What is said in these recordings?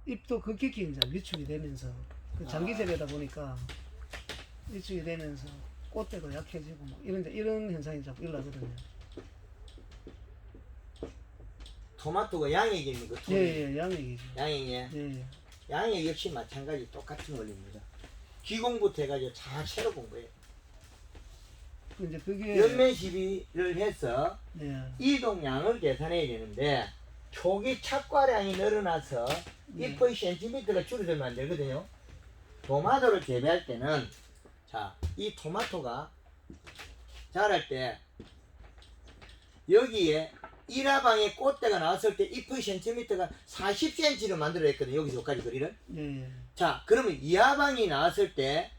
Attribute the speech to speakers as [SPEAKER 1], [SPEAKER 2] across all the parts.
[SPEAKER 1] 잎도 급격히 이제 위축이 되면서 그 장기 재배다 보니까 위축이 되면서 꽃대도 약해지고 뭐 이런 현상이 자꾸 일어나거든요.
[SPEAKER 2] 토마토가 양액입니까?
[SPEAKER 1] 예, 양액이죠.
[SPEAKER 2] 양액이에요.
[SPEAKER 1] 예.
[SPEAKER 2] 양액 역시 마찬가지 똑같은 원리입니다. 기공부터 해가지고 잘 채로 공부해요.
[SPEAKER 1] 이제 그게
[SPEAKER 2] 연면 시비를 해서
[SPEAKER 1] 예.
[SPEAKER 2] 이동량을 계산해야 되는데 초기 착과량이 늘어나서 잎의 센티미터가 줄어들면 안 되거든요. 토마토를 재배할 때는 자, 이 토마토가 자랄 때 여기에 1화방에 꽃대가 나왔을 때 잎의 센티미터가 40cm로 만들어냈거든요. 여기서 여기까지 거리를.
[SPEAKER 1] 예.
[SPEAKER 2] 자, 그러면 2화방이 나왔을 때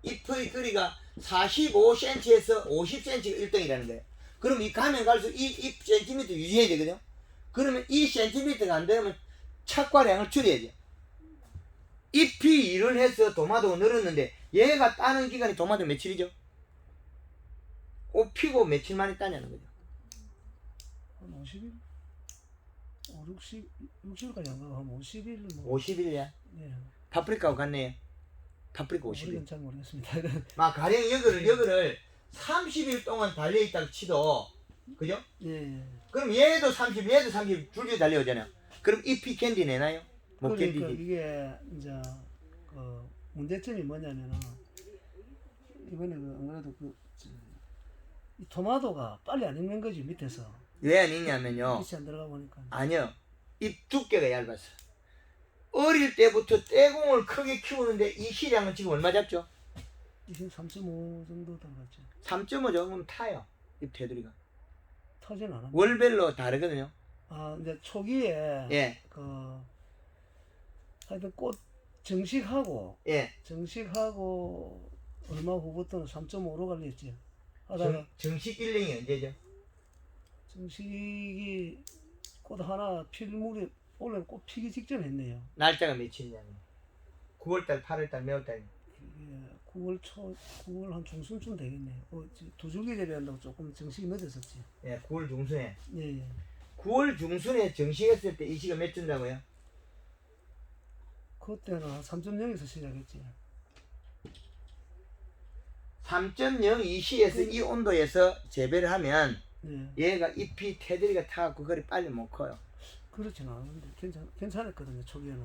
[SPEAKER 2] 잎의 거리가 45cm에서 50cm가 1등이라는 거예요. 그럼 이 가면 갈수록 이 잎 센티미터 유지해야 되거든요. 그러면 이 센티미터가 안 되면 착과량을 줄여야죠. 잎이 일을 해서 토마토가 늘었는데 얘가 따는 기간이 토마토 며칠이죠? 꽃 피고 며칠 만에 따냐는 거죠.
[SPEAKER 1] 한 50일? 60일까지 안 가고 한 50일 뭐.
[SPEAKER 2] 50일이야.
[SPEAKER 1] 예.
[SPEAKER 2] 파프리카하고 같네요. 파프리카 50일.
[SPEAKER 1] 우리는 잘 모르겠습니다.
[SPEAKER 2] 막 가령 여기를 30일 동안 달려있다고 치도 그죠?
[SPEAKER 1] 예.
[SPEAKER 2] 그럼 얘도 30, 얘도 30 줄줄이 달려오잖아요. 그럼 잎이 캔디 내나요? 못
[SPEAKER 1] 그러니까
[SPEAKER 2] 캔디지.
[SPEAKER 1] 이게 이제 그 문제점이 뭐냐면은 이번에 안 그래도 이 토마토가 빨리 안 익는 거지 밑에서
[SPEAKER 2] 왜 안 익냐면요.
[SPEAKER 1] 빛이 안 들어가 보니까.
[SPEAKER 2] 아니요. 잎 두께가 얇았어. 어릴 때부터 떼공을 크게 키우는데 이 시량은 지금 얼마 잡죠?
[SPEAKER 1] 이게 3.5 정도 들어갔죠.
[SPEAKER 2] 3.5 정도면 타요. 잎 테두리가.
[SPEAKER 1] 터진 않아.
[SPEAKER 2] 월별로 다르거든요.
[SPEAKER 1] 아 이제 초기에
[SPEAKER 2] 예.
[SPEAKER 1] 그 하여튼 꽃 정식하고
[SPEAKER 2] 예.
[SPEAKER 1] 얼마 후부터는 3.5로 갈렸지. 하다가
[SPEAKER 2] 정식 일령이 언제죠?
[SPEAKER 1] 정식이 꽃 하나 필 무렵 원래 꽃 피기 직전 했네요.
[SPEAKER 2] 날짜가 며칠이냐면 9월달, 8월달, 몇월달?
[SPEAKER 1] 이게 9월 한 중순쯤 되겠네요. 두 줄기 재배한다고 조금 정식이 늦었었지.
[SPEAKER 2] 예, 9월 중순에.
[SPEAKER 1] 예.
[SPEAKER 2] 9월 중순에 정식했을 때 이 시가 몇 주인다고요?
[SPEAKER 1] 그때는 한 3.0에서 시작했지.
[SPEAKER 2] 3.0 이 시에서 이 온도에서 재배를 하면
[SPEAKER 1] 예.
[SPEAKER 2] 얘가 잎이 테두리가 타갖고 그리 빨리 못 커요.
[SPEAKER 1] 그렇진 않은데 괜찮았거든요. 초기에는.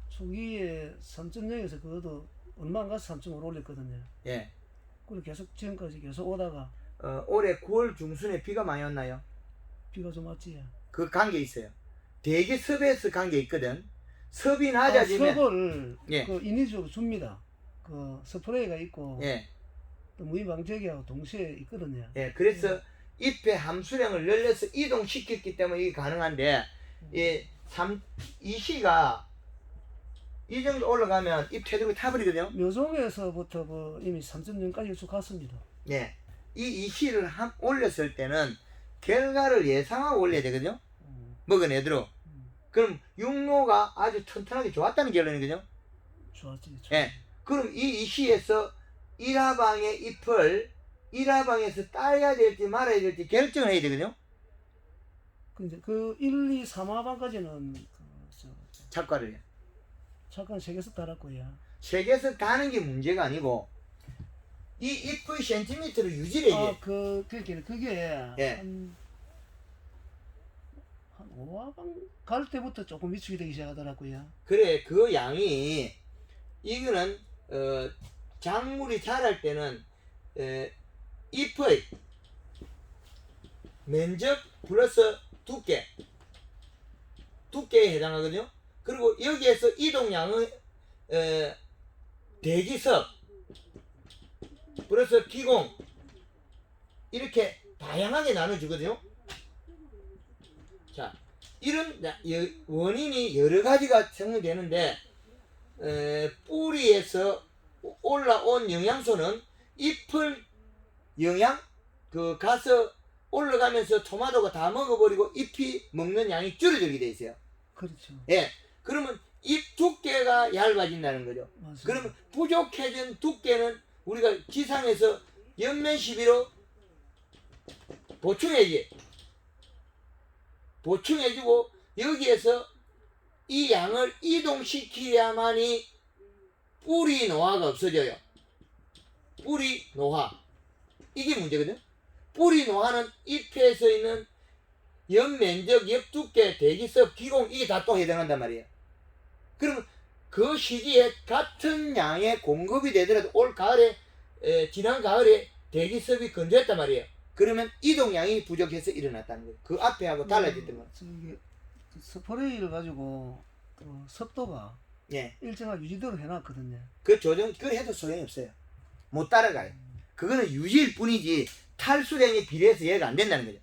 [SPEAKER 1] 초기에 3.0에서 그것도 얼마 안 가서 3.5로 올렸거든요.
[SPEAKER 2] 예.
[SPEAKER 1] 그리고 계속 지금까지 계속 오다가
[SPEAKER 2] 올해 9월 중순에 비가 많이 왔나요?
[SPEAKER 1] 비가 좀 왔지.
[SPEAKER 2] 그 관계 있어요. 대기 섭에서 관계 있거든. 섭이 낮아지면
[SPEAKER 1] 섭을
[SPEAKER 2] 예.
[SPEAKER 1] 그 인위적으로 줍니다. 그 스프레이가 있고
[SPEAKER 2] 예.
[SPEAKER 1] 또 무이방제기하고 동시에 있거든요.
[SPEAKER 2] 예. 그래서 잎의 함수량을 늘려서 이동시켰기 때문에 이게 가능한데 이 시가 이 정도 올라가면 잎 테두리 타버리거든요.
[SPEAKER 1] 묘종에서부터 이미 3.0까지 쭉 갔습니다.
[SPEAKER 2] 예. 이 시를 올렸을 때는 결과를 예상하고 올려야 되거든요. 먹은 애들로. 그럼 육로가 아주 튼튼하게 좋았다는 결론이거든요.
[SPEAKER 1] 좋았지.
[SPEAKER 2] 예. 그럼 이 시에서 1화방의 잎을 1화방에서 따야 될지 말아야 될지 결정을 해야 되거든요.
[SPEAKER 1] 그 1, 2, 3화방까지는
[SPEAKER 2] 착과를 해요.
[SPEAKER 1] 잠깐 세개서 달았고요.
[SPEAKER 2] 색에서 다는 게 문제가 아니고 이 잎의 센티미터를 유지를 해야 돼.
[SPEAKER 1] 그게
[SPEAKER 2] 예.
[SPEAKER 1] 한 5화방 갈 때부터 조금 위축이 되기 시작하더라고요.
[SPEAKER 2] 그래 그 양이 이거는 작물이 자랄 때는 잎의 면적 플러스 두께에 해당하거든요. 그리고 여기에서 이동량은 대기섭 플러스 기공 이렇게 다양하게 나눠주거든요. 자, 이런 원인이 여러 가지가 생성되는데 뿌리에서 올라온 영양소는 잎을 가서 올라가면서 토마토가 다 먹어버리고 잎이 먹는 양이 줄어들게 돼 있어요.
[SPEAKER 1] 그렇죠.
[SPEAKER 2] 예. 그러면 잎 두께가 얇아진다는 거죠.
[SPEAKER 1] 맞습니다.
[SPEAKER 2] 그러면 부족해진 두께는 우리가 지상에서 연면 시비로 보충해야지. 보충해주고 여기에서 이 양을 이동시켜야만이 뿌리 노화가 없어져요. 뿌리 노화. 이게 문제거든. 뿌리 노화는 잎에서 있는 엽 면적, 엽 두께, 대기습, 기공 이게 다 또 해당한단 말이에요. 그러면 그 시기에 같은 양의 공급이 되더라도 올 가을에 지난 가을에 대기습이 건조했단 말이에요. 그러면 이동량이 부족해서 일어났다는 거예요. 그 앞에 하고 달라졌던 거예요.
[SPEAKER 1] 저기 스프레이를 가지고 습도가
[SPEAKER 2] 예.
[SPEAKER 1] 일정하게 유지대로 해놨거든요.
[SPEAKER 2] 그 조정 그 해도 소용이 없어요. 못 따라가요. 그거는 유지일 뿐이지 탈수량에 비례해서 얘가 안 된다는 거죠.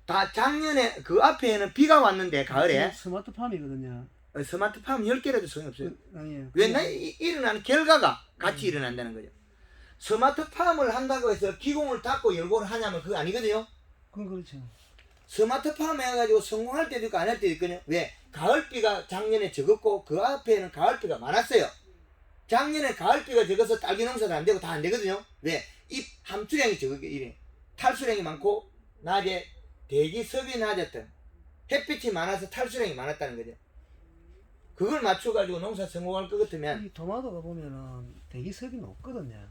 [SPEAKER 2] 다 작년에 그 앞에는 비가 왔는데 가을에
[SPEAKER 1] 스마트팜이거든요.
[SPEAKER 2] 스마트팜 10개라도 소용없어요.
[SPEAKER 1] 아니에요.
[SPEAKER 2] 왜냐 일어나는 결과가 같이 일어난다는 거죠. 스마트팜을 한다고 해서 기공을 닫고 열고를 하냐면 그거 아니거든요.
[SPEAKER 1] 그건 그렇죠.
[SPEAKER 2] 스마트팜 해가지고 성공할 때도 있고 안 할 때도 있거든요. 왜? 가을비가 작년에 적었고 그 앞에는 가을비가 많았어요. 작년에 가을비가 적어서 딸기 농사도 안 되고 다 안 되거든요. 왜? 잎 함수량이 적게 이래. 탈수량이 많고 낮에 대기습이 낮았던 햇빛이 많아서 탈수량이 많았다는 거죠. 그걸 맞춰가지고 농사 성공할 것 같으면
[SPEAKER 1] 이 토마토가 보면은 대기습이 높거든요.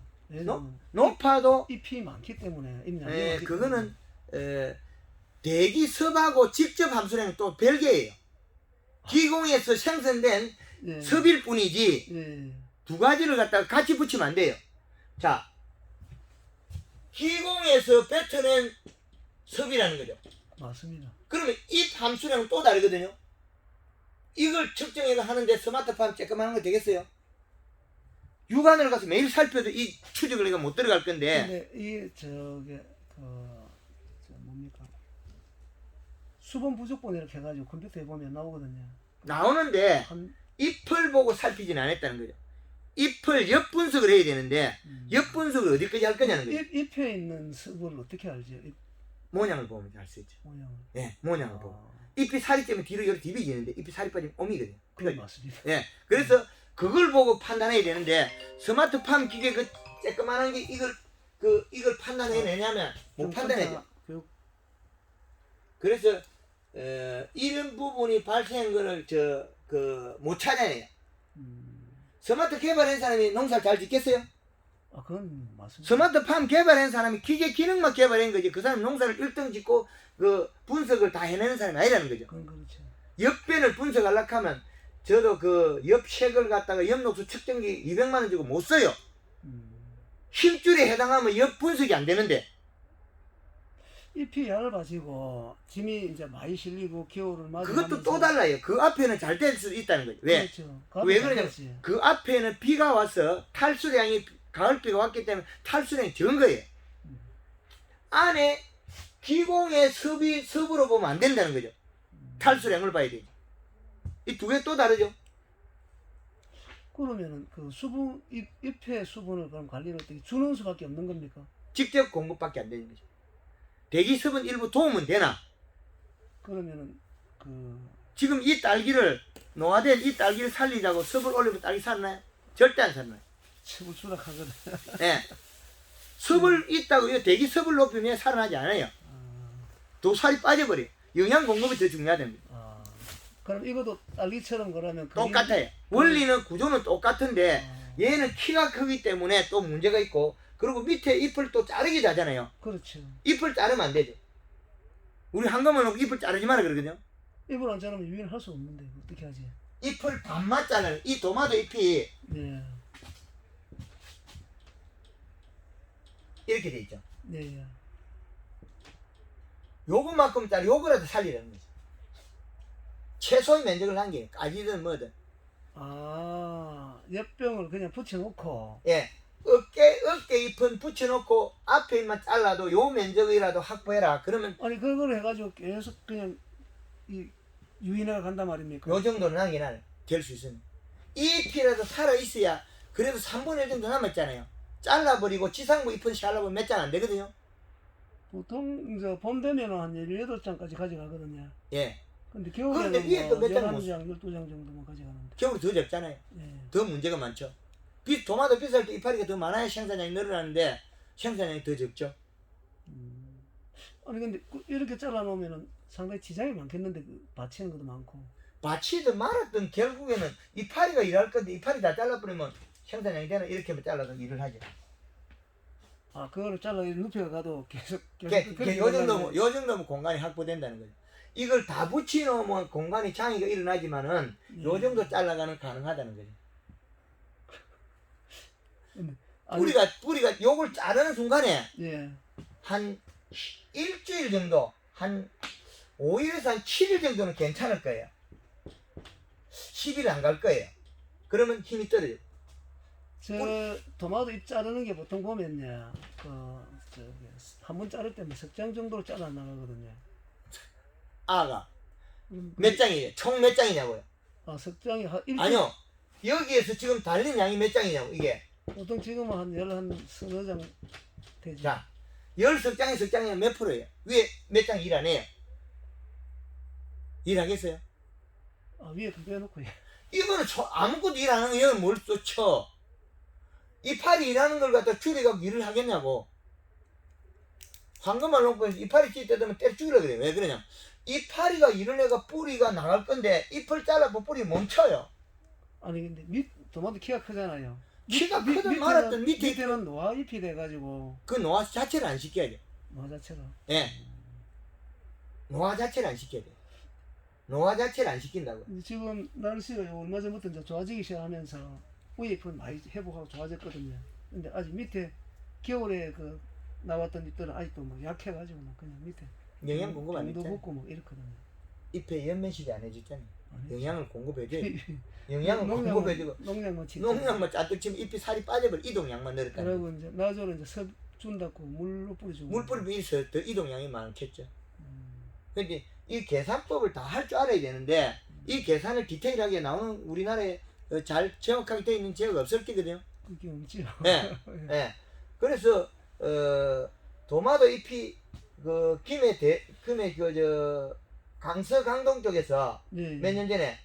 [SPEAKER 2] 높아도
[SPEAKER 1] 잎이 많기 때문에
[SPEAKER 2] 그거는 대기습하고 직접 함수량은 또 별개예요. 기공에서 생성된
[SPEAKER 1] 예.
[SPEAKER 2] 습일 뿐이지
[SPEAKER 1] 예.
[SPEAKER 2] 두 가지를 갖다가 같이 붙이면 안 돼요. 자, 기공에서 뱉어낸 습이라는 거죠.
[SPEAKER 1] 맞습니다.
[SPEAKER 2] 그러면 잎 함수량은 또 다르거든요. 이걸 측정해서 하는데 스마트팜 쬐끄만한 거 되겠어요? 육안을 가서 매일 살펴도 이 추적을 내가 못 들어갈 건데.
[SPEAKER 1] 근데 이 뭡니까? 수분 부족분 이렇게 해가지고 컴퓨터에 보면 나오거든요.
[SPEAKER 2] 나오는데
[SPEAKER 1] 한
[SPEAKER 2] 잎을 보고 살피진 않았다는 거죠. 잎을 엽 분석을 해야 되는데 엽 분석을 어디까지 할 거냐는 거죠.
[SPEAKER 1] 잎에 있는 습을 어떻게 알죠? 잎
[SPEAKER 2] 모양을 보면 알 수 있죠.
[SPEAKER 1] 모양을.
[SPEAKER 2] 예, 모양을 보고. 잎이 살이 찌면 뒤로 이렇게 디비지는데 잎이 살이 빠지면 오미거든요.
[SPEAKER 1] 그건 맞습니다.
[SPEAKER 2] 예, 그래서 그걸 보고 판단해야 되는데 스마트팜 기계 그 쬐끄만한 게 이걸 판단해내냐면 못 판단해죠. 그래서 이런 부분이 발생한 거를 못 찾아내요. 스마트 개발한 사람이 농사를 잘 짓겠어요?
[SPEAKER 1] 아, 그건 맞습니다.
[SPEAKER 2] 스마트팜 개발한 사람이 기계 기능만 개발한 거지 그 사람 농사를 1등 짓고 그 분석을 다 해내는 사람이 아니라는 거죠.
[SPEAKER 1] 그건 그렇죠.
[SPEAKER 2] 엽변을 분석하려고 하면 저도 그 엽색을 갖다가 엽녹수 측정기 200만 원 주고 못 써요. 힘줄에 해당하면 엽 분석이 안 되는데.
[SPEAKER 1] 잎이 얇아지고 짐이 이제 많이 실리고 겨울을
[SPEAKER 2] 그것도 또 달라요. 그 앞에는 잘 될 수 있다는 거죠. 왜?
[SPEAKER 1] 그렇죠.
[SPEAKER 2] 왜 그러냐면 그 앞에는 비가 와서 탈수량이 가을비가 왔기 때문에 탈수량이 적은 거예요. 안에 기공의 습으로 보면 안 된다는 거죠. 탈수량을 봐야 되죠. 이 두 개 또 다르죠.
[SPEAKER 1] 그러면은 그 수분 잎의 수분을 그럼 관리를 어떻게 주는 수밖에 없는 겁니까?
[SPEAKER 2] 직접 공급밖에 안 되는 거죠. 대기습은 일부 도움은 되나?
[SPEAKER 1] 그러면은
[SPEAKER 2] 지금 이 딸기를 노화된 이 딸기를 살리자고 습을 올리면 딸기 살나요? 절대 안 살나요?
[SPEAKER 1] 습을 추락하거든.
[SPEAKER 2] 예. 습을 있다고 대기습을 높이면 살아나지 않아요. 또 살이 빠져버려요. 영양 공급이 더 중요하답니다.
[SPEAKER 1] 그럼 이것도 딸기처럼 그러면
[SPEAKER 2] 똑같아요. 원리는 구조는 똑같은데 얘는 키가 크기 때문에 또 문제가 있고 그리고 밑에 잎을 또 자르기도 하잖아요.
[SPEAKER 1] 그렇죠.
[SPEAKER 2] 잎을 자르면 안 되죠. 우리 한꺼번에 놓고 잎을 자르지 마라 그러거든요.
[SPEAKER 1] 잎을 안 자르면 유인을 할 수 없는데 어떻게 하지?
[SPEAKER 2] 잎을 반만 자르는 이 토마토 잎이
[SPEAKER 1] 네.
[SPEAKER 2] 이렇게 돼 있죠.
[SPEAKER 1] 네.
[SPEAKER 2] 요것만큼짜리 요거라도 살리라는 거죠. 최소의 면적을 한 게 까지든 뭐든.
[SPEAKER 1] 엿병을 그냥 붙여놓고.
[SPEAKER 2] 예. 어깨 잎은 붙여놓고 앞에 잎만 잘라도 요 면적이라도 확보해라. 그러면
[SPEAKER 1] 아니 그걸 해가지고 계속 그냥 이 유인해가 간단 말입니까?
[SPEAKER 2] 요 정도는 하긴 하네. 될 수 있으면. 이 잎이라도 살아있어야 그래도 3분의 1 정도 남았잖아요. 잘라버리고 지상부 잎은 잘라보면 몇 장 안 되거든요.
[SPEAKER 1] 보통 이제 봄 되면 한 18장까지 가져가거든요.
[SPEAKER 2] 예.
[SPEAKER 1] 근데 겨울에는
[SPEAKER 2] 위에 또 몇 장
[SPEAKER 1] 11장, 12장 정도만 가져가는데.
[SPEAKER 2] 겨울이 더 적잖아요.
[SPEAKER 1] 예.
[SPEAKER 2] 더 문제가 많죠. 토마토 비쌀 때 이파리가 더 많아야 생산량이 늘어나는데 생산량이 더 적죠.
[SPEAKER 1] 아니 근데 이렇게 잘라놓으면은 상당히 지장이 많겠는데 그 받치는 것도 많고.
[SPEAKER 2] 받치든 말았든 결국에는 이파리가 일할 건데 이파리 다 잘라버리면 생산량이 되나 이렇게 잘라서 일을 하죠.
[SPEAKER 1] 아 그거를 잘라 눕혀 가도 계속
[SPEAKER 2] 요 정도면 공간이 확보된다는 거죠. 이걸 다 붙여놓으면 공간이 장애가 일어나지만은 요 정도 잘라가는 가능하다는 거죠. 뿌리가 요걸 자르는 순간에
[SPEAKER 1] 예.
[SPEAKER 2] 한 일주일 정도, 한 5일에서 한 7일 정도는 괜찮을 거예요. 10일 안 갈 거예요. 그러면 힘이 떨어져요.
[SPEAKER 1] 저 토마토 잎 자르는 게 보통 보면요, 한 번 자를 때면 석장 정도로 잘라 나가거든요.
[SPEAKER 2] 아가 몇 장이에요? 총 몇 장이냐고요?
[SPEAKER 1] 아 석장이 한
[SPEAKER 2] 아니요. 여기에서 지금 달린 양이 몇 장이냐고 이게.
[SPEAKER 1] 보통 지금은 한 서너 장 되죠.
[SPEAKER 2] 자, 10석장에 석장이면 몇 프로예요? 위에 몇 장 일 안 해요? 일하겠어요?
[SPEAKER 1] 아 위에 그 빼놓고
[SPEAKER 2] 이거는 아무것도 일 안 하는 거 뭘 또 쳐? 이파리 일하는 걸 갖다 줄이가 일을 하겠냐고. 황금알 농부에서 이파리 찌 때 되면 때려 죽이려 그래요. 왜 그러냐? 이파리가 일을 해가 뿌리가 나갈 건데 잎을 잘라서 뿌리 멈춰요.
[SPEAKER 1] 아니 근데 토마토 키가 크잖아요.
[SPEAKER 2] 키가 크든 말았든
[SPEAKER 1] 밑에는 노화 잎이 돼가지고
[SPEAKER 2] 그 노화 자체를 안 시켜야 돼.
[SPEAKER 1] 노화 자체가.
[SPEAKER 2] 예. 노화 자체를 안 시켜야 돼. 노화 자체를 안 시킨다고.
[SPEAKER 1] 지금 날씨가 얼마 전부터 이제 좋아지기 시작하면서 위에 잎은 많이 회복하고 좋아졌거든요. 근데 아직 밑에 겨울에 그 나왔던 잎들은 아직도 뭐 약해가지고 뭐 그냥 밑에
[SPEAKER 2] 영양 공급 안
[SPEAKER 1] 병도
[SPEAKER 2] 했잖아.
[SPEAKER 1] 붙고 뭐 이렇거든요.
[SPEAKER 2] 잎에 연면식이 안 해줬잖아요.
[SPEAKER 1] 아니,
[SPEAKER 2] 영양을 공급해줘야 돼. 영양을 공급해주고
[SPEAKER 1] 농약만 진짜.
[SPEAKER 2] 농약만 짜득 치면 잎이 살이 빠져버려. 이동량만 늘었다.
[SPEAKER 1] 그러고 이제 나저로 이제 섭 준다고 물로 뿌려주고.
[SPEAKER 2] 물 뿌리면 있어 더 이동량이 많겠죠. 근데 이 계산법을 다 할 줄 알아야 되는데 이 계산을 디테일하게 나오는 우리나라에 잘 정확하게 되어 있는 지역이 없을 거거든요.
[SPEAKER 1] 그게 없지요.
[SPEAKER 2] 예. 예. 그래서 도마도 잎이 그 김해 강서 강동 쪽에서
[SPEAKER 1] 네.
[SPEAKER 2] 몇 년 전에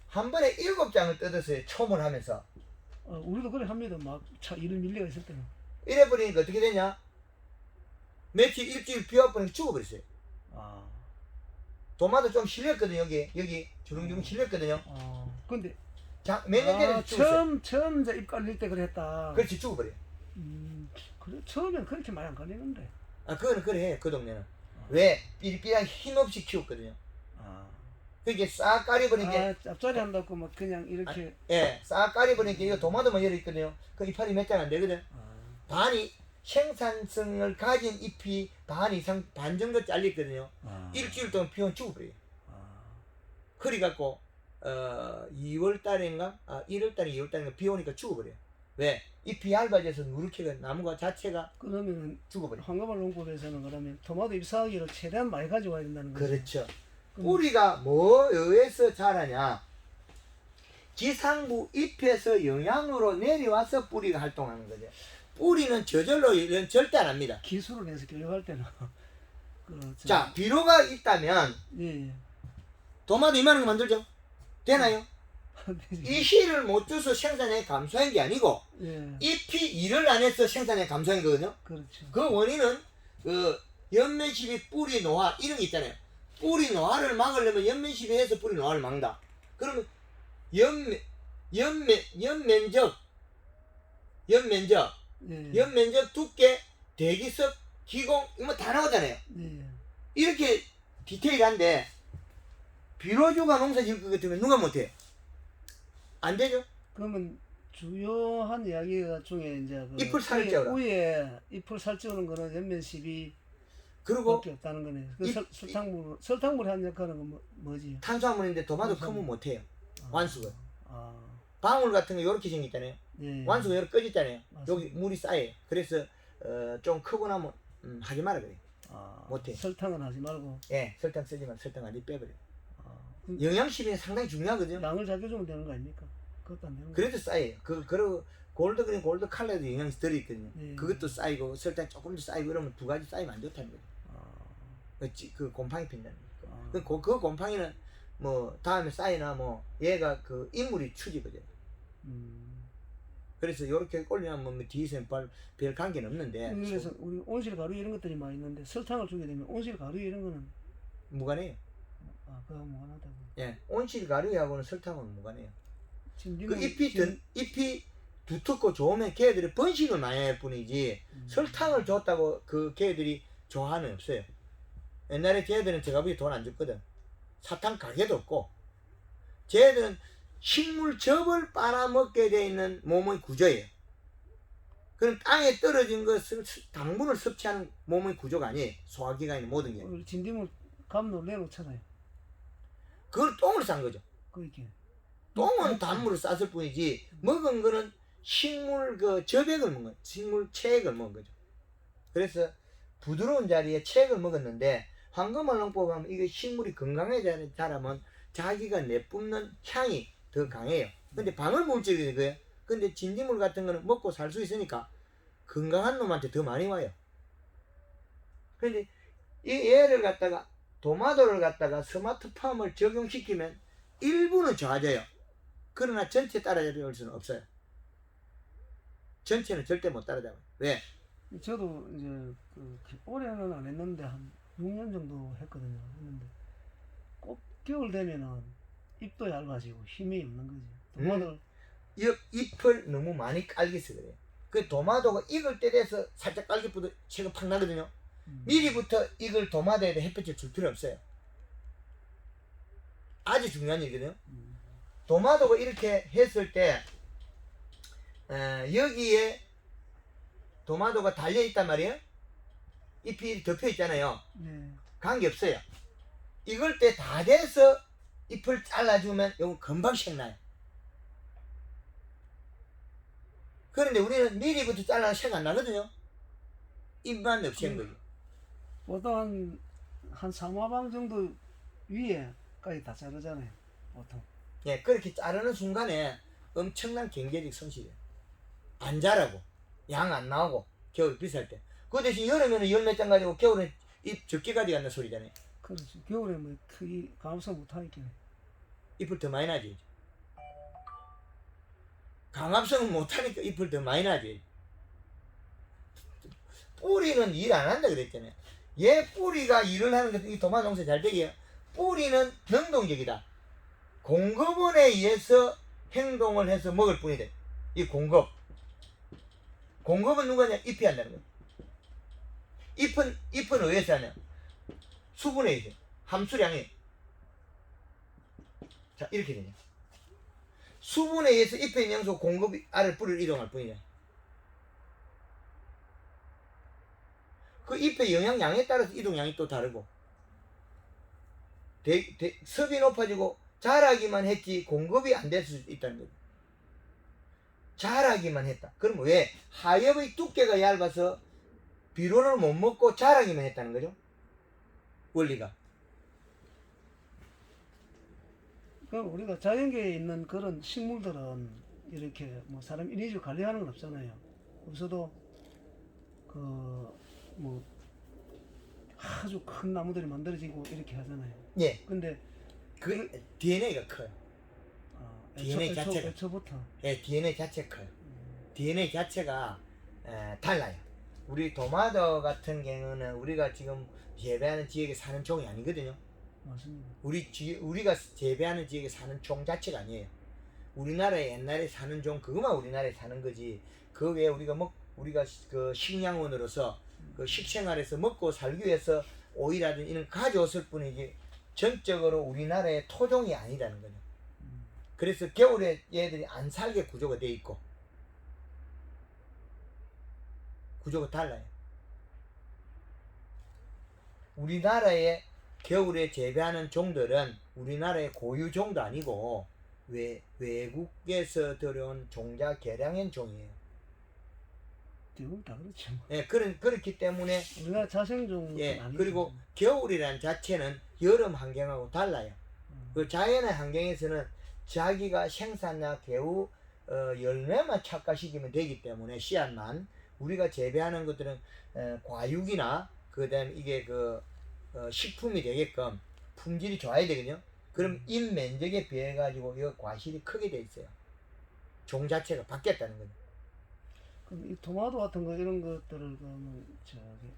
[SPEAKER 2] 한 번에 7장을 뜯었어요. 초을 하면서.
[SPEAKER 1] 우리도 그래 합니다. 막 이런 밀려가 있을 때는.
[SPEAKER 2] 이래 버리니까 어떻게 되냐? 며칠 일주일 비 와버리니까 죽어버렸어요.
[SPEAKER 1] 아.
[SPEAKER 2] 도마도 좀 실렸거든요. 여기 주렁주렁 실렸거든요.
[SPEAKER 1] 근데
[SPEAKER 2] 몇 년 전에 죽었어요.
[SPEAKER 1] 처음 이제 잎 깔릴 때 그랬다.
[SPEAKER 2] 그렇지 죽어버려.
[SPEAKER 1] 그래 처음엔 그렇게 많이 안 깔리는데.
[SPEAKER 2] 그거는 그래 그 동네는. 왜? 삐리삐리하게 힘없이 키웠거든요. 그게 싹 깔아버리니까.
[SPEAKER 1] 짭짤이 한다고 막 그냥 이렇게.
[SPEAKER 2] 예, 싹 깔아버리니까 이거 도마도만 열어있거든요. 그 이파리 몇 장 안 되거든. 반이 생산성을 가진 잎이 반 이상 반 정도 잘렸거든요. 일주일 동안 비오면 죽어버려요. 그래갖고 2월달인가 1월달 2월달인가 비 오니까 죽어버려요. 왜? 잎이 얇아져서 누렇게가 나무가 자체가
[SPEAKER 1] 그러면
[SPEAKER 2] 죽어버려요.
[SPEAKER 1] 황금알 농법에서는 그러면 토마토 잎사귀를 최대한 많이 가져와야 된다는 거죠.
[SPEAKER 2] 그렇죠. 뿌리가 뭐에서 자라냐? 지상부 잎에서 영양으로 내려와서 뿌리가 활동하는 거죠. 뿌리는 저절로 이런 절대 안 합니다.
[SPEAKER 1] 기술을 내서 교육할 때는.
[SPEAKER 2] 자, 비료가 있다면
[SPEAKER 1] 예.
[SPEAKER 2] 도마도 이만한 거 만들죠? 되나요? 이 씨를 못 줘서 생산량이 감소한 게 아니고
[SPEAKER 1] 예.
[SPEAKER 2] 잎이 일을 안 해서 생산량이 감소한 거거든요.
[SPEAKER 1] 그렇죠.
[SPEAKER 2] 그 원인은 그 연면십이 뿌리 노화 이런 게 있잖아요. 뿌리 노화를 막으려면 연면십이 해서 뿌리 노화를 막는다. 그러면 연면적 두께, 대기석, 기공 이거 다 나오잖아요.
[SPEAKER 1] 예.
[SPEAKER 2] 이렇게 디테일한데 비료주가 농사 지을 것 같으면 누가 못해요? 안 되죠?
[SPEAKER 1] 그러면 주요한 이야기 중에 이제 그
[SPEAKER 2] 잎을 살찌워라.
[SPEAKER 1] 위에 잎을 살찌우는 거는 연면십이
[SPEAKER 2] 그리고
[SPEAKER 1] 밖에 없다는 거네. 그 설탕물이 한 역할은 뭐지?
[SPEAKER 2] 탄수화물인데 도마도 크면 못해요. 완숙을.
[SPEAKER 1] 아.
[SPEAKER 2] 방울 같은 거 이렇게 생겼잖아요.
[SPEAKER 1] 예.
[SPEAKER 2] 완숙이 이렇게 꺼졌잖아요.
[SPEAKER 1] 맞습니다.
[SPEAKER 2] 여기 물이 쌓여요. 그래서 좀 크고 나면 하지 마라 그래. 못해.
[SPEAKER 1] 설탕은 하지 말고.
[SPEAKER 2] 예, 설탕 쓰지만 설탕 아니 빼버려.
[SPEAKER 1] 그
[SPEAKER 2] 영양실이 상당히 중요하거든요.
[SPEAKER 1] 양을 잡혀주면 되는 거 아닙니까? 그것도 안 되는 거.
[SPEAKER 2] 그래도 쌓여요. 그리고 골드그린 골드 칼라도 영양이 들어있거든요.
[SPEAKER 1] 예.
[SPEAKER 2] 그것도 쌓이고 설탕 조금 더 쌓이고 이러면 두 가지 쌓이면 안 좋다는 거죠. 그 곰팡이 핀다는 거. 그 곰팡이는 뭐 다음에 쌓이나 뭐 얘가 그 인물이 추집어져요. 그래서 이렇게 올리면 뭐 뒤에서는 별 관계는 없는데.
[SPEAKER 1] 그래서 우리 온실 가루 이런 것들이 많이 있는데 설탕을 주게 되면 온실 가루 이런 거는
[SPEAKER 2] 무관해요.
[SPEAKER 1] 아, 그거 무관하다고.
[SPEAKER 2] 예, 온실 가루하고는 설탕은 무관해요.
[SPEAKER 1] 지금
[SPEAKER 2] 그
[SPEAKER 1] 님은
[SPEAKER 2] 잎이 두텁고 좋으면 걔들이 번식을 많이 할 뿐이지 설탕을 줬다고 그 걔들이 좋아하는 없어요. 옛날에 걔들은 저가비 돈 안 줬거든. 사탕 가게도 없고 쟤들은 식물 즙을 빨아먹게 돼 있는 몸의 구조예요. 그럼 땅에 떨어진 것은 당분을 섭취하는 몸의 구조가 아니에요. 소화기관이 모든 게.
[SPEAKER 1] 우리 진dim을 감로 내놓잖아요.
[SPEAKER 2] 그걸 똥을 싼 거죠.
[SPEAKER 1] 그렇게.
[SPEAKER 2] 똥은 단물을 쌌을 뿐이지 먹은 거는 식물 그 저백을 먹은 거예요. 식물 체액을 먹은 거죠. 그래서 부드러운 자리에 체액을 먹었는데 황금알롱법 하면 이게 식물이 건강해져야 자라면 자기가 내뿜는 향이 더 강해요. 근데 방울물질이 그거예요. 근데 진딧물 같은 거는 먹고 살 수 있으니까 건강한 놈한테 더 많이 와요. 근데 이 얘를 갖다가 도마도를 갖다가 스마트팜을 적용시키면 일부는 좋아져요. 그러나 전체 따라잡을 수는 없어요. 전체는 절대 못 따라잡아요. 왜?
[SPEAKER 1] 저도 이제 그 올해는 안 했는데 한 6년 정도 했거든요. 했는데 꼭 겨울 되면은 잎도 얇아지고 힘이 없는 거지. 도마도
[SPEAKER 2] 잎을 너무 많이 깔기서 그래요. 그 도마도가 익을 때 돼서 살짝 깔기부터 채가 팍 나거든요. 미리부터 익을 도마도에다 햇볕을 줄 필요 없어요. 아주 중요한 일이거든요. 도마도가 이렇게 했을 때 여기에 도마도가 달려있단 말이에요. 잎이 덮여있잖아요.
[SPEAKER 1] 네.
[SPEAKER 2] 관계없어요. 익을 때 다 돼서 잎을 잘라주면 이건 금방 색나요. 그런데 우리는 미리부터 잘라서 색 안 나거든요. 잎만 없이 한 거죠.
[SPEAKER 1] 보통 한 3화방 정도 위에까지 다 자르잖아요. 보통.
[SPEAKER 2] 예, 그렇게 자르는 순간에 엄청난 경제적 손실이에요. 안 자라고, 양 안 나오고, 겨울 비쌀 때. 그 대신 여름에는 열 몇 장 가지고 겨울에 잎 적게 가져간다는 소리잖아요.
[SPEAKER 1] 그렇지. 겨울에 뭐 크게 감성 못하니까.
[SPEAKER 2] 잎을 더 많이 나지. 강압성은 못하니까 잎을 더 많이 나지. 뿌리는 일 안 한다 그랬잖아요. 얘 뿌리가 일을 하는 것도 이 도마 농사 잘 되게 뿌리는 능동적이다. 공급원에 의해서 행동을 해서 먹을 뿐이다. 이 공급. 공급은 누구냐? 잎이 한다는 거예요. 잎은 어디서 하냐? 수분에 의해서. 함수량이. 자, 이렇게 되냐. 수분에 의해서 잎의 영양소 공급이 알을 뿌리를 이동할 뿐이냐. 그 잎의 영양량에 따라서 이동량이 또 다르고 섭이 높아지고 자라기만 했지 공급이 안 될 수 있다는 거죠. 자라기만 했다. 그럼 왜? 하엽의 두께가 얇아서 비료를 못 먹고 자라기만 했다는 거죠. 원리가.
[SPEAKER 1] 그럼 우리가 자연계에 있는 그런 식물들은 이렇게 뭐 사람 인위적으로 관리하는 건 없잖아요. 없어도 그 뭐 아주 큰 나무들이 만들어지고 이렇게 하잖아요.
[SPEAKER 2] 예.
[SPEAKER 1] 근데
[SPEAKER 2] 그 DNA가 커요. DNA 자체가.
[SPEAKER 1] 애초부터.
[SPEAKER 2] 예, DNA 자체가 커요. DNA 자체가 달라요. 우리 도마도 같은 경우는 우리가 지금 재배하는 지역에 사는 종이 아니거든요.
[SPEAKER 1] 맞습니다.
[SPEAKER 2] 우리가 재배하는 지역에 사는 종 자체가 아니에요. 우리나라에 옛날에 사는 종 그것만 우리나라에 사는 거지. 그 외에 우리가 그 식량원으로서 그 식생활에서 먹고 살기 위해서 오이라든지 이런 가져왔을 뿐이지 전적으로 우리나라의 토종이 아니라는 거죠. 그래서 겨울에 얘들이 안 살게 구조가 돼 있고 구조가 달라요. 우리나라의 겨울에 재배하는 종들은 우리나라의 고유 종도 아니고 외국에서 들어온 종자 개량한 종이에요.
[SPEAKER 1] 대부분 다 그렇죠.
[SPEAKER 2] 예, 그렇기 때문에
[SPEAKER 1] 우리나라 자생종
[SPEAKER 2] 예,
[SPEAKER 1] 아니죠.
[SPEAKER 2] 그리고 겨울이란 자체는 여름 환경하고 달라요. 그 자연의 환경에서는 자기가 생산나 개우 열매만 착화시키면 되기 때문에 씨앗만 우리가 재배하는 것들은 과육이나 그다음 이게 식품이 되게끔 품질이 좋아야 되거든요. 그럼 잎 면적에 비해 가지고 이 과실이 크게 돼 있어요. 종 자체가 바뀌었다는 거죠.
[SPEAKER 1] 그럼 이 토마토 같은 거 이런 것들을 그러면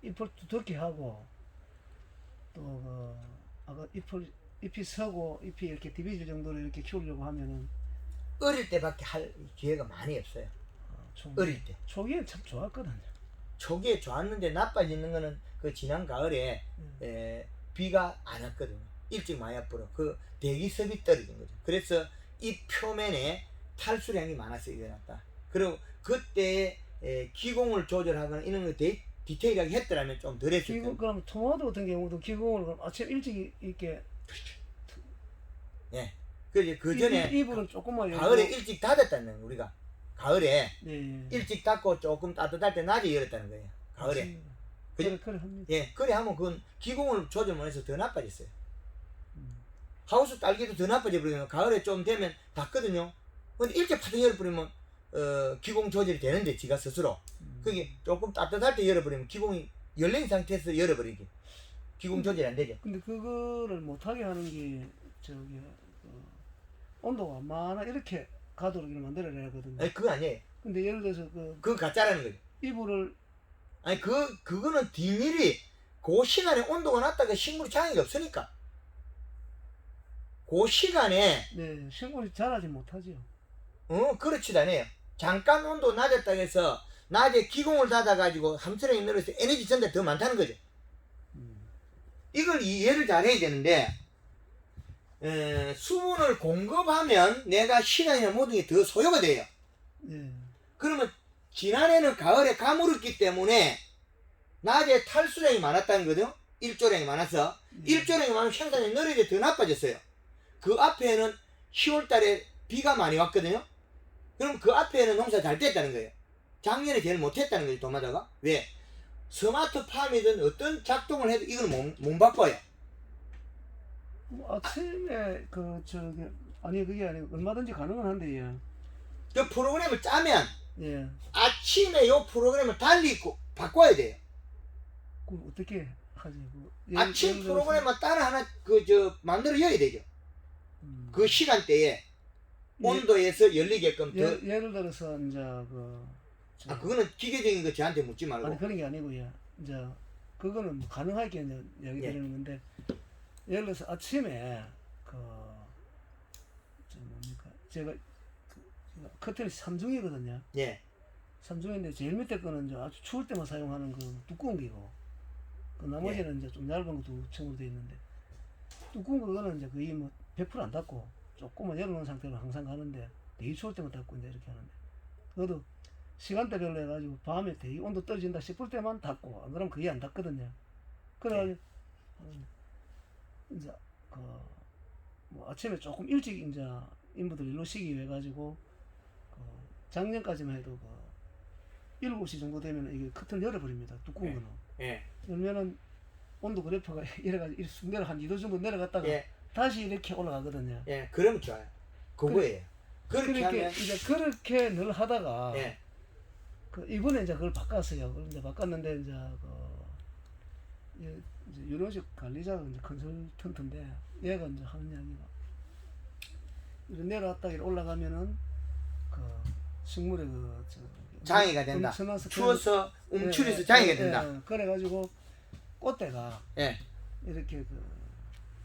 [SPEAKER 1] 잎을 두텁게 하고 또 아까 잎이 서고 잎이 이렇게 디비질 정도로 이렇게 키우려고 하면은
[SPEAKER 2] 어릴 때밖에 할 기회가 많이 없어요. 어릴 때.
[SPEAKER 1] 초기엔 참 좋았거든요.
[SPEAKER 2] 초기에 좋았는데 나빠지는 거는 그 지난 가을에 비가 안 왔거든요. 일찍 많이 와버려. 그 대기습이 떨어진 거죠. 그래서 이 표면에 탈수량이 많아서 일어났다. 그리고 그때 기공을 조절하거나 이런 거 디테일하게 했더라면 좀 덜 했을 거예요.
[SPEAKER 1] 그럼 토마토 같은 경우도 기공을 그럼 아침 일찍 이렇게
[SPEAKER 2] 예. 그래서 그 전에
[SPEAKER 1] 이불은 조금만
[SPEAKER 2] 가을에 일찍 닫았다는 거예요. 우리가 가을에
[SPEAKER 1] 네.
[SPEAKER 2] 일찍 닫고 조금 따뜻할 때 낮에 열었다는 거예요. 가을에. 그죠?
[SPEAKER 1] 그래 합니다.
[SPEAKER 2] 예. 그래 하면 그건 기공을 조절 못해서 더 나빠졌어요. 하우스 딸기도 더 나빠져 버리면 가을에 좀 되면 닿거든요. 근데 일찍 파도 열어버리면 기공 조절이 되는데 지가 스스로 그게 조금 따뜻할 때 열어버리면 기공이 열린 상태에서 열어버리기 기공 조절이 안 되죠.
[SPEAKER 1] 근데 그거를 못하게 하는 게 저기 온도가 얼마나 이렇게 가도록 이렇게 만들어야 하거든요.
[SPEAKER 2] 아니 그거 아니에요.
[SPEAKER 1] 근데 예를 들어서
[SPEAKER 2] 그거 가짜라는 거죠.
[SPEAKER 1] 이불을
[SPEAKER 2] 아니 그거는 비밀이 그 시간에 온도가 낮다가 식물이 장애가 없으니까 그 시간에
[SPEAKER 1] 네, 식물이 자라지 못하죠.
[SPEAKER 2] 그렇지도 않아요. 잠깐 온도 낮았다고 해서 낮에 기공을 닫아가지고 함수량이 늘어서 에너지 전달 더 많다는 거죠. 이걸 이해를 잘 해야 되는데 수분을 공급하면 내가 시간이나 모든 게 더 소요가 돼요.
[SPEAKER 1] 네.
[SPEAKER 2] 그러면 지난해는 가을에 가물었기 때문에 낮에 탈수량이 많았다는 거죠. 일조량이 많아서 일조량이 많으면 생산이 느려져 더 나빠졌어요. 그 앞에는 10월달에 비가 많이 왔거든요. 그럼 그 앞에는 농사 잘 됐다는 거예요. 작년에 제일 못했다는 거죠. 도마다가. 왜? 스마트팜이든 어떤 작동을 해도 이걸 못 바꿔요.
[SPEAKER 1] 아침에 아니 그게 아니고 얼마든지 가능은 한데 예.
[SPEAKER 2] 그 프로그램을 짜면
[SPEAKER 1] 예.
[SPEAKER 2] 아침에 요 프로그램을 달리 바꿔야 돼요.
[SPEAKER 1] 그럼 어떻게 하지?
[SPEAKER 2] 아침
[SPEAKER 1] 예를 들어서,
[SPEAKER 2] 프로그램만 따로 하나 만들어야 되죠. 그 시간대에 온도에서 열리게끔 더.
[SPEAKER 1] 예를 들어서 이제
[SPEAKER 2] 그거는 기계적인 거 저한테 묻지 말고.
[SPEAKER 1] 아니 그런 게 아니고요. 이제 그거는 뭐 가능하게 이제 이야기
[SPEAKER 2] 예.
[SPEAKER 1] 드리는 건데 예를 들어서 아침에 뭡니까? 제가 커튼이 3중이거든요.
[SPEAKER 2] 예.
[SPEAKER 1] 3중인데 제일 밑에 거는 이제 아주 추울 때만 사용하는 그 두꺼운 기고, 그 나머지는 이제 좀 얇은 것도 층으로 되어 있는데 두꺼운 거는 이제 거의 뭐 100%안 닫고 조금만 열어놓은 상태로 항상 가는데 되게 추울 때만 닫고 이제 이렇게 하는데 그것도 시간대별로 해가지고 밤에 되게 온도 떨어진다 싶을 때만 닫고 안 그러면 거의 안 닫거든요. 그래가지고 이제 뭐 아침에 조금 일찍 이제 인부들 일로 쉬기 위해 가지고 작년까지만 해도 7시 정도 되면 이게 커튼을 열어버립니다. 두꺼운 거는.
[SPEAKER 2] 예.
[SPEAKER 1] 열면은 온도 그래프가 이래가지고 쑥 내려 한 2도 정도 내려갔다가
[SPEAKER 2] 예.
[SPEAKER 1] 다시 이렇게 올라가거든요.
[SPEAKER 2] 예. 그러면 좋아요. 그거예요. 그렇게 하면.
[SPEAKER 1] 이제 그렇게 늘 하다가
[SPEAKER 2] 예.
[SPEAKER 1] 이번에 이제 그걸 바꿨어요. 그걸 이제 바꿨는데 이제 이제 유로식 관리자가 이제 컨설턴트인데 얘가 이제 하는 이야기가 이렇게 내려왔다 이렇게 올라가면은 식물의
[SPEAKER 2] 장애가 된다. 추워서 움츠려서 장애가 된다.
[SPEAKER 1] 그래가지고 꽃대가
[SPEAKER 2] 예.
[SPEAKER 1] 이렇게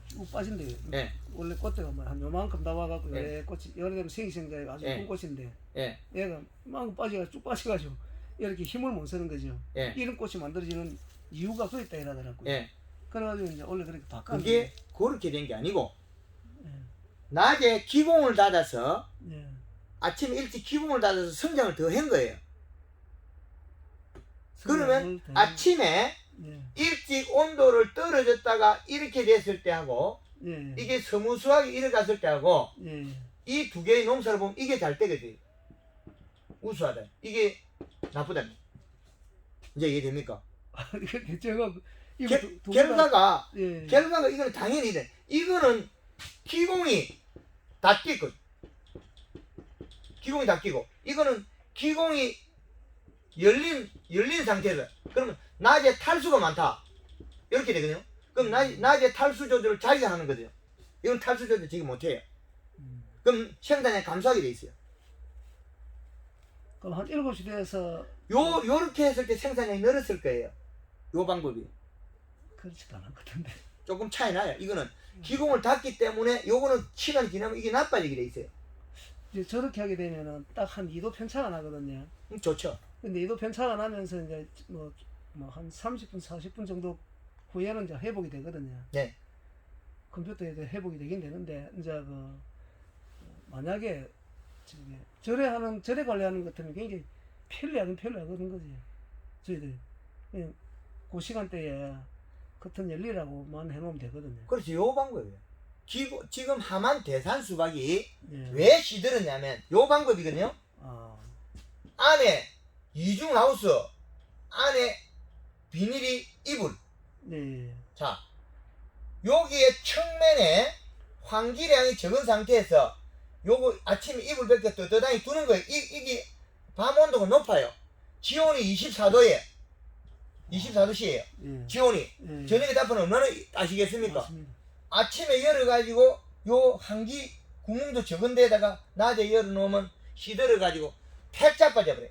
[SPEAKER 1] 쭉 빠진대요.
[SPEAKER 2] 예.
[SPEAKER 1] 원래 꽃대가 뭐 한 요만큼 나와갖고
[SPEAKER 2] 예.
[SPEAKER 1] 꽃이 여러 되면 생기생자에 아주
[SPEAKER 2] 예.
[SPEAKER 1] 큰 꽃인데
[SPEAKER 2] 예.
[SPEAKER 1] 얘가 막 빠져가지고 쭉 빠져가지고 이렇게 힘을 못 쓰는 거죠.
[SPEAKER 2] 예.
[SPEAKER 1] 이런 꽃이 만들어지는 이유가 그 있다 이러더라고요.
[SPEAKER 2] 예.
[SPEAKER 1] 그래가지고 이제 원래 그렇게 바꿨는데
[SPEAKER 2] 그게 그렇게 된 게 아니고
[SPEAKER 1] 예.
[SPEAKER 2] 낮에 기공을 닫아서
[SPEAKER 1] 예.
[SPEAKER 2] 아침에 일찍 기공을 닫아서 성장을 더 한 거예요. 그러면 아침에
[SPEAKER 1] 예.
[SPEAKER 2] 일찍 온도를 떨어졌다가 이렇게 됐을 때 하고
[SPEAKER 1] 예.
[SPEAKER 2] 이게 스무스하게 이래갔을 때 하고
[SPEAKER 1] 예.
[SPEAKER 2] 이 두 개의 농사를 보면 이게 잘 되거든. 우수하다. 이게 나쁘다. 이제 이해됩니까?
[SPEAKER 1] 이렇게 제가
[SPEAKER 2] 결과가
[SPEAKER 1] 예.
[SPEAKER 2] 결과가 이거는 당연히 돼. 이거는 기공이 다 끼고 기공이 다 끼고 이거는 기공이 열린 상태에서 그러면 낮에 탈수가 많다 이렇게 되거든요. 그럼 낮에 탈수 조절을 자기가 하는 거죠. 이건 탈수 조절 지금 못해요. 그럼 생산량이 감소하게 돼 있어요.
[SPEAKER 1] 그럼 한 7시 돼서
[SPEAKER 2] 요렇게 했을 때 생산량이 늘었을 거예요. 요 방법이.
[SPEAKER 1] 그렇지도 않을 것 같은데.
[SPEAKER 2] 조금 차이 나요. 이거는 기공을 닫기 때문에 요거는 시간이 지나면 이게 나빠지게 돼 있어요.
[SPEAKER 1] 이제 저렇게 하게 되면은 딱 한 2도 편차가 나거든요.
[SPEAKER 2] 좋죠.
[SPEAKER 1] 근데 2도 편차가 나면서 이제 뭐 한 30분, 40분 정도 후에는 이제 회복이 되거든요.
[SPEAKER 2] 네.
[SPEAKER 1] 컴퓨터에 회복이 되긴 되는데 이제 그 만약에 저기 절에 관리하는 것 같으면 굉장히 편리하거든 거지. 저희들 그냥 그 시간대에 커튼 열리라고만 해놓으면 되거든요.
[SPEAKER 2] 그렇지. 요 방법이에요. 지금 하만 대산 수박이
[SPEAKER 1] 예.
[SPEAKER 2] 왜 시들었냐면 요 방법이거든요.
[SPEAKER 1] 아,
[SPEAKER 2] 안에 이중 하우스 안에 비닐이 이불.
[SPEAKER 1] 네.
[SPEAKER 2] 자, 여기에 측면에 환기량이 적은 상태에서 요거 아침에 이불 벗겨 떳떳하게 두는 거예요. 이게 밤 온도가 높아요. 지온이 24도에 24도씨예요.
[SPEAKER 1] 예.
[SPEAKER 2] 지온이
[SPEAKER 1] 예.
[SPEAKER 2] 저녁에 답하면 얼마나 아시겠습니까?
[SPEAKER 1] 맞습니다.
[SPEAKER 2] 아침에 열어가지고 요 환기 구멍도 적은 데다가 낮에 열어놓으면 시들어가지고 팩 빠져버려요.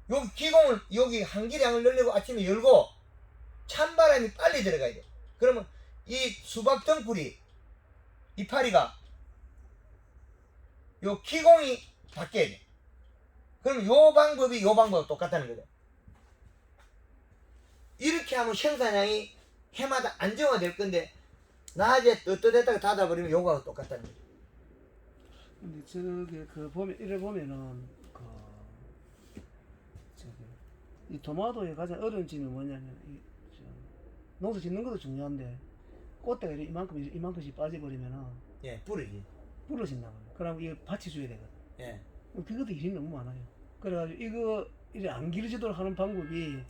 [SPEAKER 2] 여기 기공을 여기 환기량을 넣으려고 아침에 열고 찬바람이 빨리 들어가야 돼. 그러면 이 수박 등불이 이파리가 요 기공이 바뀌어야 돼. 그럼 요 방법이 요 방법과 똑같다는 거죠. 이렇게 하면 생산량이 해마다 안정화될 건데 낮에 떳떳했다가 닫아버리면 요거하고 똑같다는 거죠.
[SPEAKER 1] 근데 저기 그 보면 이래 보면은 그 저기 이 도마도의 가장 어려운 점이 뭐냐면 농사 짓는 것도 중요한데 꽃대가 이만큼씩 빠져버리면은
[SPEAKER 2] 예, 뿌리지.
[SPEAKER 1] 부러진다. 그럼 이거 받쳐줘야 되거든.
[SPEAKER 2] 예.
[SPEAKER 1] 그것도 일이 너무 많아요. 그래가지고 이거 이제 안 길어지도록 하는 방법이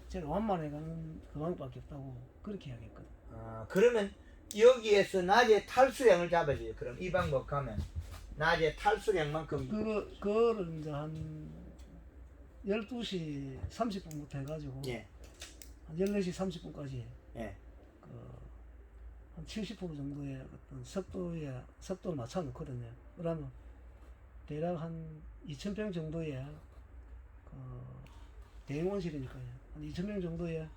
[SPEAKER 1] 제가 완만해가는 그 방법밖에 없다고 그렇게 이야기했거든.
[SPEAKER 2] 아, 그러면 여기에서 낮에 탈수량을 잡아줘요. 그럼 이 방법 가면 낮에 탈수량만큼
[SPEAKER 1] 그거를 이제 한 12시 30분부터 해가지고
[SPEAKER 2] 예.
[SPEAKER 1] 한 14시 30분까지
[SPEAKER 2] 예.
[SPEAKER 1] 한 70% 정도의 어떤 습도를 맞춰 놓거든요. 그러면 대략 한 2,000평 정도의 대형온실이니까요. 한 2,000평 정도의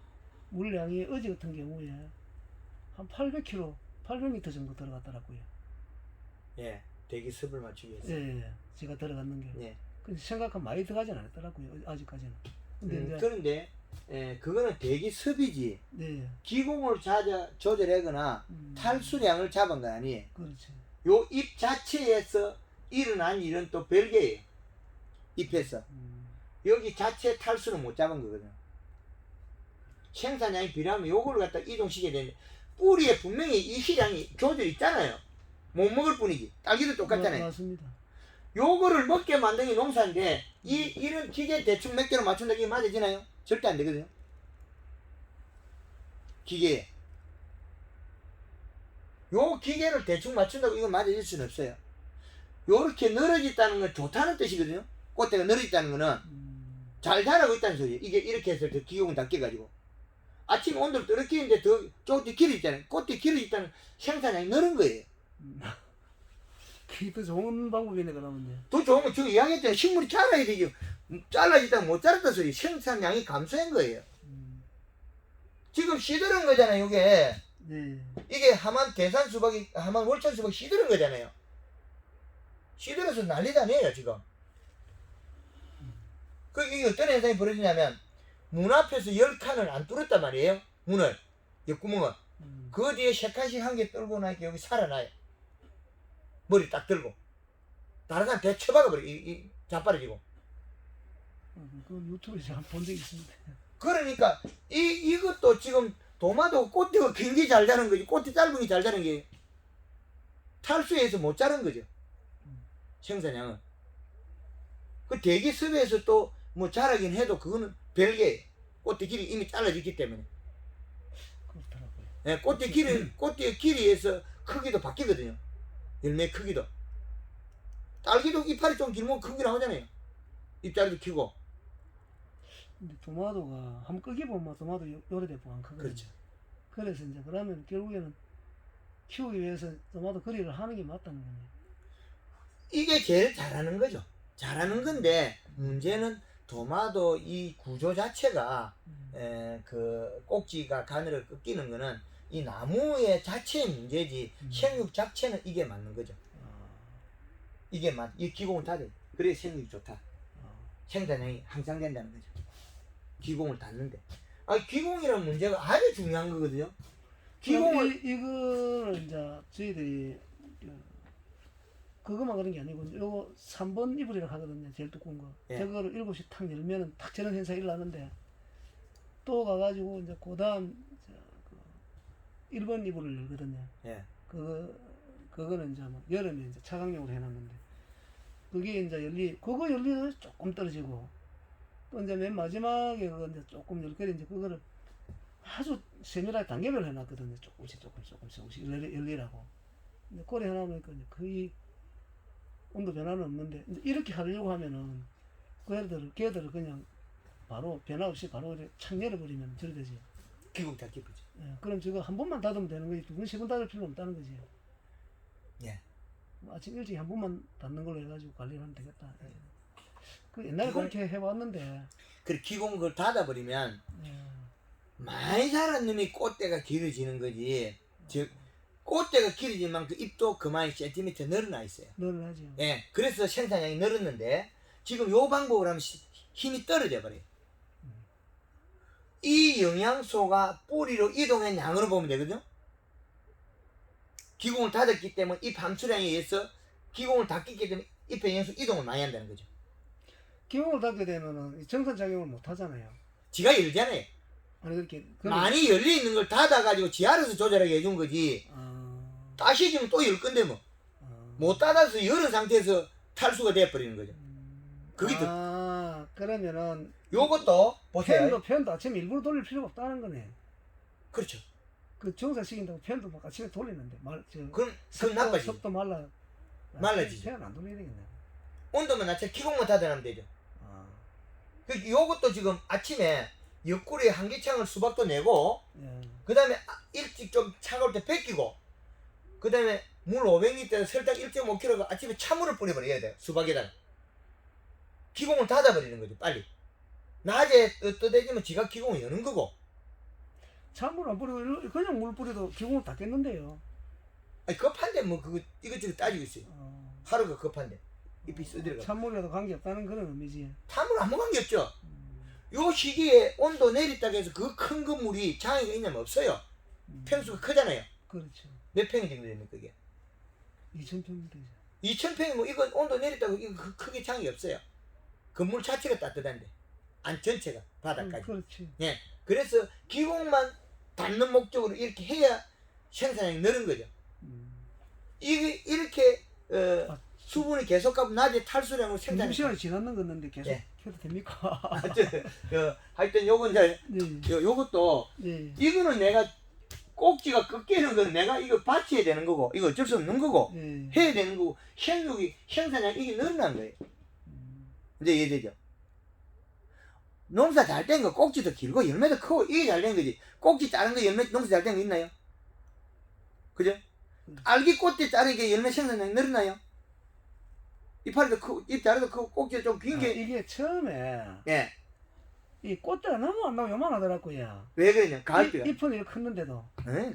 [SPEAKER 1] 물량이 어제 같은 경우에 한 800m 정도 들어갔더라고요.
[SPEAKER 2] 예. 대기습을 맞추기 위해서.
[SPEAKER 1] 예, 제가 들어갔는 게.
[SPEAKER 2] 예.
[SPEAKER 1] 근데 생각한 많이 들어가진 않았더라고요. 아직까지는. 근데 이제
[SPEAKER 2] 그런데 그거는 대기습이지
[SPEAKER 1] 네,
[SPEAKER 2] 기공을 조절하거나 탈수량을 잡은 건 아니에요.
[SPEAKER 1] 그렇지.
[SPEAKER 2] 요 잎 자체에서 일어난 일은 또 별개예요. 잎에서 여기 자체 탈수는 못 잡은 거거든요. 생산량이 필요하면 요걸 갖다 이동시켜야 되는데 뿌리에 분명히 이 시량이 조절이 있잖아요. 못 먹을 뿐이지. 딸기도 똑같잖아요.
[SPEAKER 1] 맞습니다.
[SPEAKER 2] 요거를 먹게 만든 게 농사인데 이런 기계 대충 몇 개로 맞춘다고 이게 맞아지나요? 절대 안 되거든요. 기계에 요 기계를 대충 맞춘다고 이거 맞아질 수는 없어요. 요렇게 늘어졌다는 건 좋다는 뜻이거든요. 꽃대가 늘어졌다는 거는 잘 자라고 있다는 소리예요. 이게 이렇게 해서 더 기공을 닦여가지고 아침 온도를 떨어뜨리는데 더 조금 길어졌잖아요. 꽃대 길어졌다는 생산량이 늘은 거예요.
[SPEAKER 1] 그게 더 좋은 방법이네 그러면요.
[SPEAKER 2] 더 좋은 건 지금 이야기했잖아요. 식물이 자라야 되죠. 잘라지다가 못 자랐다 소리. 생산량이 감소한 거예요. 지금 시들은 거잖아요. 이게
[SPEAKER 1] 네.
[SPEAKER 2] 이게 하만 대산 수박이 하만 월천 수박이 시들은 거잖아요. 시들어서 난리도 아니에요 지금. 이게 어떤 현상이 벌어지냐면 문 앞에서 10칸을 안 뚫었단 말이에요. 문을 옆구멍을 그 뒤에 3칸씩 한 개 떨고 나니까 여기 살아나요. 머리 딱 들고 다른 사람 대 쳐박아버려. 자빠져지고.
[SPEAKER 1] 그 유튜브에서 한번 본 적이 있습니다.
[SPEAKER 2] 그러니까 이것도 지금 도마도 꽃대가 굉장히 잘 자란 거지. 꽃대 짧은 게 잘 자란 게 탈수해서 못 자란 거죠. 생산량은. 그 대기습에서 또 뭐 자라긴 해도 그거는 별개예요. 꽃대 길이 이미 잘라졌기 때문에.
[SPEAKER 1] 그렇더라고요.
[SPEAKER 2] 예, 꽃대 길이에서 크기도 바뀌거든요. 열매 크기도. 딸기도 이파리 좀 길면 크게 나오잖아요. 잎자리도 키고.
[SPEAKER 1] 근데 도마도가 한번 끄기 보면 도마도 요래돼 보면 크거든요.
[SPEAKER 2] 그렇죠.
[SPEAKER 1] 그래서 이제 그러면 결국에는 키우기 위해서 도마도 거리를 하는 게 맞다는 거네요.
[SPEAKER 2] 이게 제일 잘하는 거죠. 잘하는 건데 문제는 도마도 이 구조 자체가 그 꼭지가 가늘어 꺾이는 거는 이 나무의 자체의 문제지 생육 자체는 이게 맞는 거죠. 이게 이 기공을 닫아요. 그래 생육이 좋다. 생산량이 항상 된다는 거죠. 기공을 닫는데. 기공이라는 문제가 아주 중요한 거거든요. 기공을
[SPEAKER 1] 이거는 이제 저희들이 그거만 그런 게 아니고 요거 3번 이불이라고 하거든요. 제일 두꺼운 거.
[SPEAKER 2] 예.
[SPEAKER 1] 저거를 7시 탁 열면은 탁 저런 현상이 일어나는데 또 가가지고 이제 그다음 1번 이불을 열거든요.
[SPEAKER 2] 예.
[SPEAKER 1] 그거는 이제 뭐 여름에 이제 차광용으로 해놨는데 그게 이제 그거 열리도 조금 떨어지고 또 이제 맨 마지막에 그거 이제 조금 열거리 이제 그거를 아주 세밀하게 단계별로 해놨거든요. 조금씩 열리라고. 근데 꼬리 하나 보니까 이제 거의 온도 변화는 없는데 이제 이렇게 하려고 하면은 걔들을 그냥 바로 변화 없이 바로 이렇게 착 열어버리면 저리 되지.
[SPEAKER 2] 기공 닫기 보죠.
[SPEAKER 1] 예, 그럼 저거 한 번만 닫으면 되는 거지. 2번, 3번 닫을 필요 없다는 거지.
[SPEAKER 2] 예.
[SPEAKER 1] 아침 일찍 한 번만 닫는 걸로 해가지고 관리를 하면 되겠다. 예. 그 옛날에
[SPEAKER 2] 기공-
[SPEAKER 1] 그렇게 해왔는데.
[SPEAKER 2] 그 기공 그걸 닫아버리면
[SPEAKER 1] 예.
[SPEAKER 2] 많이 자란 놈이 꽃대가 길어지는 거지. 즉 꽃대가 길어진 만큼 잎도 그만 센티미터 늘어나 있어요.
[SPEAKER 1] 늘어나죠.
[SPEAKER 2] 예. 그래서 생산량이 늘었는데 지금 요 방법을 하면 힘이 떨어져 버려요. 이 영양소가 뿌리로 이동한 양으로 보면 되거든요. 기공을 닫았기 때문에 잎 함수량에 의해서 기공을 닫기 때문에 잎의 영양소 이동을 많이 한다는 거죠.
[SPEAKER 1] 기공을 닫게 되면은 정산작용을 못 하잖아요.
[SPEAKER 2] 지가 열잖아요.
[SPEAKER 1] 아니 그렇게
[SPEAKER 2] 많이 열려 있는 걸 닫아가지고 지 알아서 조절하게 해준 거지. 따시지면 또 열 건데 뭐. 못 닫아서 열은 상태에서 탈수가 돼버리는 거죠. 그게
[SPEAKER 1] 그러면은
[SPEAKER 2] 요것도 보세요.
[SPEAKER 1] 팬도 아침에 일부러 돌릴 필요가 없다는 거네.
[SPEAKER 2] 그렇죠.
[SPEAKER 1] 그 정산시킨다고 팬도 막 아침에 돌리는데
[SPEAKER 2] 그럼 나빠지.
[SPEAKER 1] 섭도
[SPEAKER 2] 말라지죠.
[SPEAKER 1] 팬 안 돌려야 되겠네.
[SPEAKER 2] 온도만 낮춰 기공만 닫아놓으면 되죠. 그 요것도 지금 아침에 옆구리에 한기창을 수박도 내고
[SPEAKER 1] 예.
[SPEAKER 2] 그 다음에 일찍 좀 차가울 때 벗기고 그 다음에 물 500리터 설탕 1.5kg가 아침에 찬물을 뿌려버려야 돼요. 수박에다가 기공을 닫아버리는 거죠. 빨리 낮에 뜨대지면 지가 기공을 여는 거고.
[SPEAKER 1] 찬물 안 뿌리고 그냥 물 뿌려도 기공을 닫겠는데요.
[SPEAKER 2] 아니 급한데 뭐 그거 이것저것 따지고 있어요. 하루가 급한데 잎이 쓰들어가.
[SPEAKER 1] 찬물이라도 관계없다는 그런 의미지.
[SPEAKER 2] 찬물 아무 관계 없죠. 요 시기에 온도 내렸다고 해서 그 큰 건물이 장애가 있냐면 없어요. 평수가 크잖아요.
[SPEAKER 1] 그렇죠.
[SPEAKER 2] 몇 평이 정도 됩니까 그게?
[SPEAKER 1] 2,000평 되죠.
[SPEAKER 2] 2,000평이 뭐 이건 온도 내렸다고 이거 크게 장애가 없어요. 건물 자체가 따뜻한데 안 전체가 바닥까지.
[SPEAKER 1] 그렇지.
[SPEAKER 2] 예. 그래서 기공만 닫는 목적으로 이렇게 해야 생산량이 늘은 거죠. 이게 이렇게 수분이 계속 가면 낮에 탈수량으로 생산이.
[SPEAKER 1] 시간이 지났는 건데 계속
[SPEAKER 2] 예.
[SPEAKER 1] 해도 됩니까?
[SPEAKER 2] 하여튼 요건 이제
[SPEAKER 1] 네.
[SPEAKER 2] 요것도
[SPEAKER 1] 네.
[SPEAKER 2] 이거는 내가 꼭지가 꺾이는 건 내가 이거 받쳐야 되는 거고 이거 어쩔 수 없는 거고
[SPEAKER 1] 네.
[SPEAKER 2] 해야 되는 거고 생산량 이게 늘어난 거예요. 이제 이해되죠? 농사 잘 된 거 꼭지도 길고 열매도 크고 이게 잘 된 거지. 꼭지 자른 거 열매 농사 잘 된 거 있나요? 그죠? 알기 꽃대 자르게 열매 생산량이 늘어나요? 이파리도 크고 잎 자르도 크고 꼭지도 좀 긴 게.
[SPEAKER 1] 이게 처음에
[SPEAKER 2] 예.
[SPEAKER 1] 이 꽃대가 너무 안 나고 요만하더라고요.
[SPEAKER 2] 왜 그러냐? 가을비가.
[SPEAKER 1] 잎은 이렇게 컸는데도.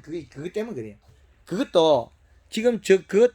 [SPEAKER 2] 그게 그것 때문에 그래요. 그것도 지금 그것